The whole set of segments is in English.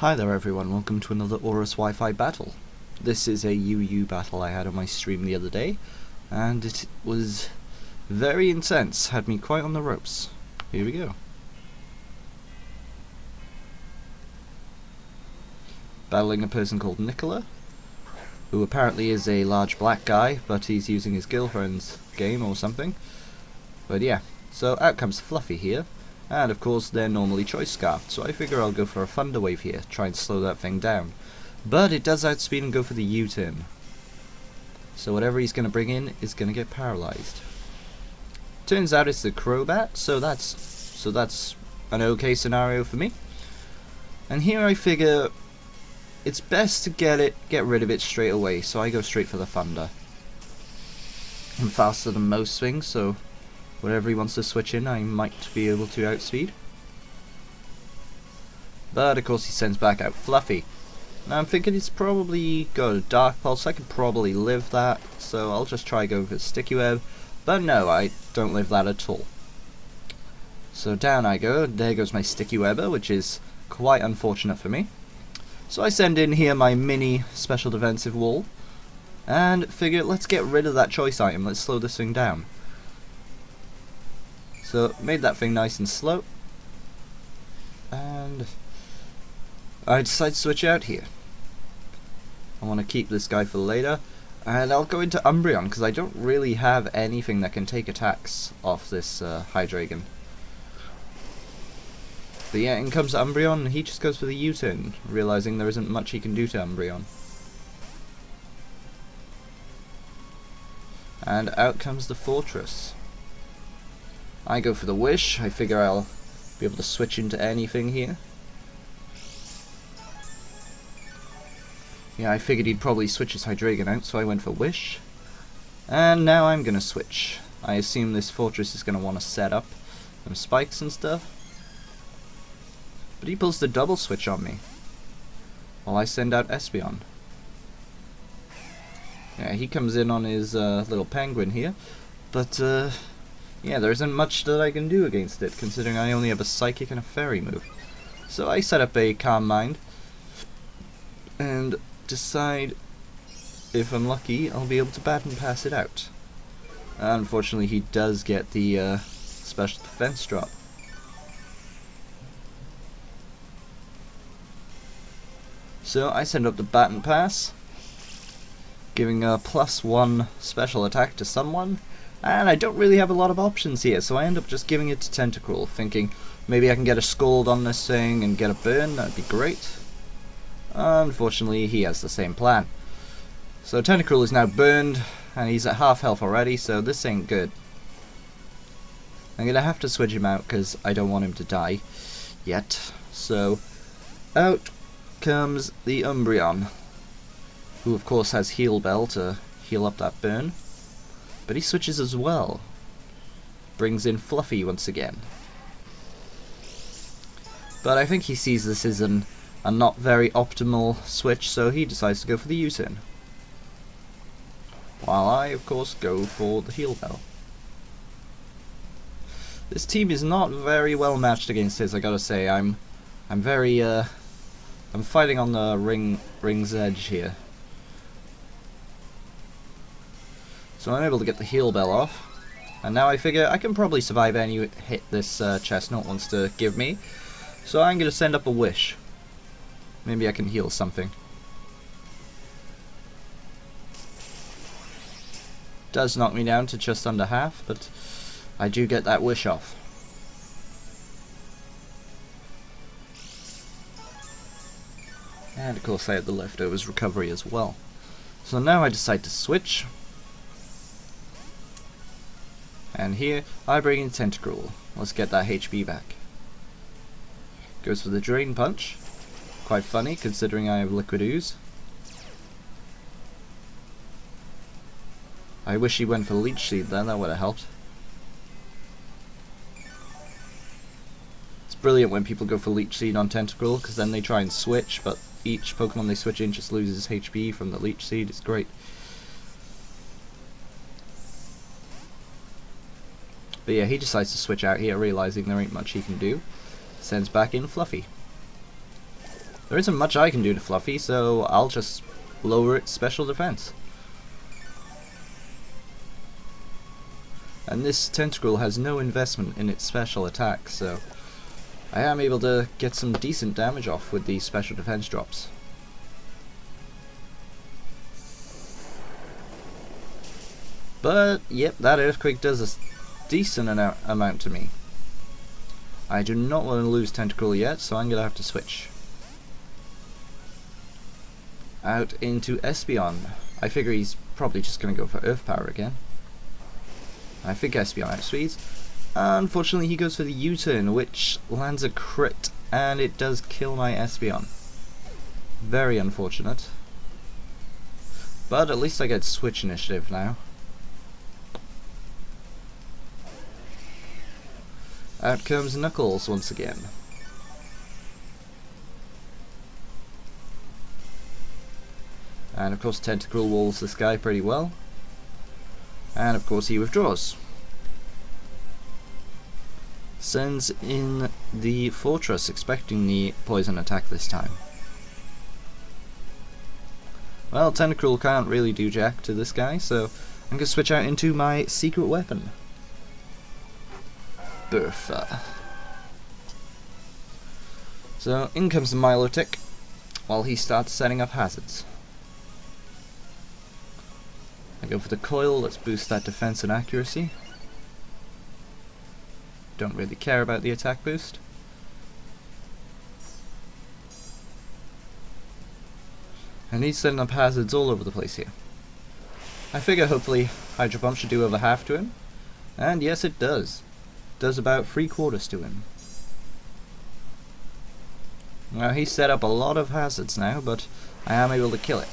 Hi there everyone, welcome to another ORAS Wi-Fi battle. This is a UU battle I had on my stream the other day, and it was very intense, had me quite on the ropes. Here we go. Battling a person called Nicola, who apparently is a large black guy, but he's using his girlfriend's game or something. But yeah, so out comes Fluffy here. And of course they're normally choice scarfed, so I figure I'll go for a thunder wave here, try and slow that thing down. But it does outspeed and go for the U-turn. So whatever he's going to bring in is going to get paralyzed. Turns out it's the Crobat, so that's an okay scenario for me. And here I figure it's best to get rid of it straight away, so I go straight for the thunder. I'm faster than most things, so whatever he wants to switch in, I might be able to outspeed. But of course he sends back out Fluffy. Now I'm thinking he's probably got a Dark Pulse, I could probably live that, so I'll just try going for Sticky Web. But no, I don't live that at all. So down I go, there goes my Sticky Webber, which is quite unfortunate for me. So I send in here my mini special defensive wall, and figure let's get rid of that choice item, let's slow this thing down. So, made that thing nice and slow, and I decide to switch out here. I want to keep this guy for later, and I'll go into Umbreon, because I don't really have anything that can take attacks off this Hydreigon. But yeah, in comes Umbreon, and he just goes for the U-turn, realizing there isn't much he can do to Umbreon. And out comes the Fortress. I go for the Wish, I figure I'll be able to switch into anything here. Yeah, I figured he'd probably switch his Hydreigon out, so I went for Wish. And now I'm gonna switch. I assume this Fortress is gonna want to set up some spikes and stuff. But he pulls the double switch on me, while I send out Espeon. Yeah, he comes in on his little penguin here, but yeah, there isn't much that I can do against it, considering I only have a Psychic and a Fairy move. So I set up a Calm Mind, and decide, if I'm lucky, I'll be able to bat and pass it out. Unfortunately, he does get the special defense drop. So I send up the bat and pass, giving a +1 special attack to someone. And I don't really have a lot of options here, so I end up just giving it to Tentacruel, thinking maybe I can get a Scald on this thing and get a burn, that'd be great. Unfortunately, he has the same plan. So Tentacruel is now burned, and he's at half health already, so this ain't good. I'm gonna have to switch him out, because I don't want him to die yet. So, out comes the Umbreon, who of course has Heal Bell to heal up that burn. But he switches as well. Brings in Fluffy once again. But I think he sees this as a not very optimal switch, so he decides to go for the U-turn. While I, of course, go for the Heal Bell. This team is not very well matched against his, I gotta say. I'm fighting on the ring's edge here. So I'm able to get the Heal Bell off, and now I figure I can probably survive any hit this Chestnut wants to give me, so I'm going to send up a Wish. Maybe I can heal something. Does knock me down to just under half, but I do get that Wish off. And of course I had the leftovers recovery as well. So now I decide to switch. And here, I bring in Tentacruel. Let's get that HP back. Goes for the Drain Punch. Quite funny, considering I have Liquid Ooze. I wish he went for Leech Seed then, that would have helped. It's brilliant when people go for Leech Seed on Tentacruel, because then they try and switch, but each Pokemon they switch in just loses HP from the Leech Seed. It's great. But yeah, he decides to switch out here, realizing there ain't much he can do. Sends back in Fluffy. There isn't much I can do to Fluffy, so I'll just lower its special defense. And this tentacle has no investment in its special attack, so I am able to get some decent damage off with these special defense drops. But, yep, that earthquake does a decent amount to me. I do not want to lose Tentacle yet, so I'm going to have to switch. Out into Espeon. I figure he's probably just going to go for Earth Power again. I think Espeon outspeeds. Unfortunately, he goes for the U-turn, which lands a crit, and it does kill my Espeon. Very unfortunate. But at least I get switch initiative now. Out comes Knuckles once again. And of course Tentacle walls this guy pretty well. And of course he withdraws. Sends in the Fortress, expecting the poison attack this time. Well, Tentacle can't really do jack to this guy, so I'm going to switch out into my secret weapon. Bertha. So in comes the Milotic while he starts setting up hazards. I go for the coil, let's boost that defense and accuracy. Don't really care about the attack boost. And he's setting up hazards all over the place here. I figure hopefully Hydro Pump should do over half to him. And yes, it does. Does about 3/4 to him. Now he's set up a lot of hazards now, but I am able to kill it.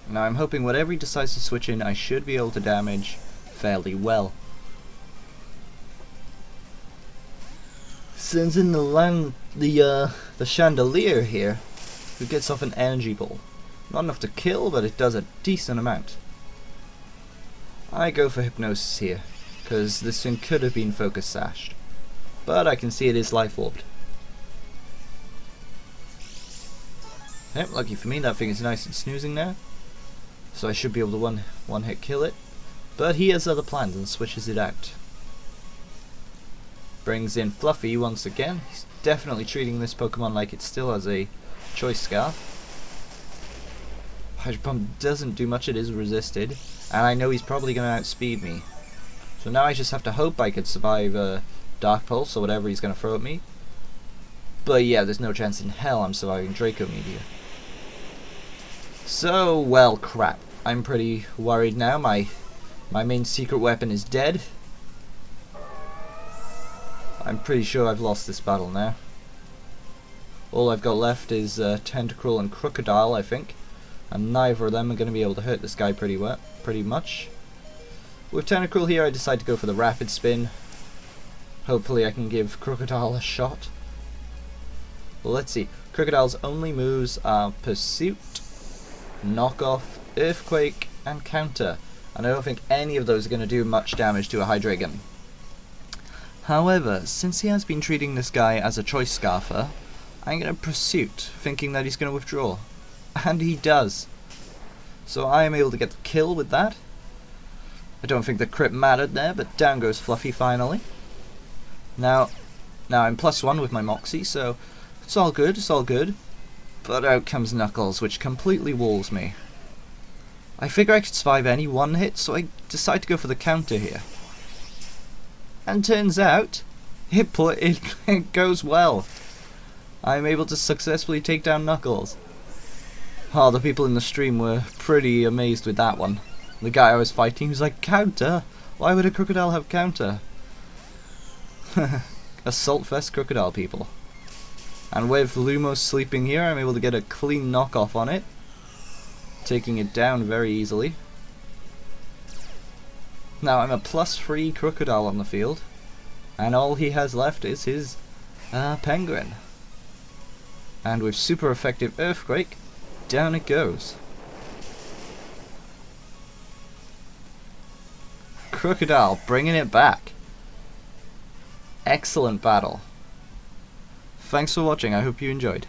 Now I'm hoping whatever he decides to switch in, I should be able to damage fairly well. Sends in the Chandelier here, who gets off an energy ball. Not enough to kill, but it does a decent amount. I go for Hypnosis here, because this thing could have been focus sashed. But I can see it is life orbed. Yep, lucky for me, that thing is nice and snoozing now. So I should be able to one hit kill it. But he has other plans and switches it out. Brings in Fluffy once again. He's definitely treating this Pokemon like it still has a choice scarf. Hydro Pump doesn't do much, it is resisted. And I know he's probably going to outspeed me. So now I just have to hope I could survive Dark Pulse or whatever he's going to throw at me. But yeah, there's no chance in hell I'm surviving Draco Meteor. So, well, crap. I'm pretty worried now. My main secret weapon is dead. I'm pretty sure I've lost this battle now. All I've got left is Tentacruel and Crocodile, I think. And neither of them are going to be able to hurt this guy pretty much. With Tentacruel here, I decide to go for the Rapid Spin. Hopefully I can give Crocodile a shot. Well, let's see. Crocodile's only moves are Pursuit, Knockoff, Earthquake, and Counter. And I don't think any of those are going to do much damage to a Hydreigon. However, since he has been treating this guy as a choice scarfer, I'm going to Pursuit, thinking that he's going to withdraw. And he does. So I am able to get the kill with that. I don't think the crit mattered there, but down goes Fluffy finally. Now I'm +1 with my Moxie, so it's all good, it's all good. But out comes Knuckles, which completely walls me. I figure I could survive any one hit, so I decide to go for the counter here. And turns out, it goes well. I'm able to successfully take down Knuckles. Oh, the people in the stream were pretty amazed with that one. The guy I was fighting was like, counter? Why would a crocodile have counter? Assault Fest crocodile people. And with Lumos sleeping here, I'm able to get a clean knockoff on it. Taking it down very easily. Now I'm a +3 crocodile on the field. And all he has left is his penguin. And with super effective Earthquake, down it goes. Crocodile bringing it back. Excellent battle. thanks for watching, I hope you enjoyed.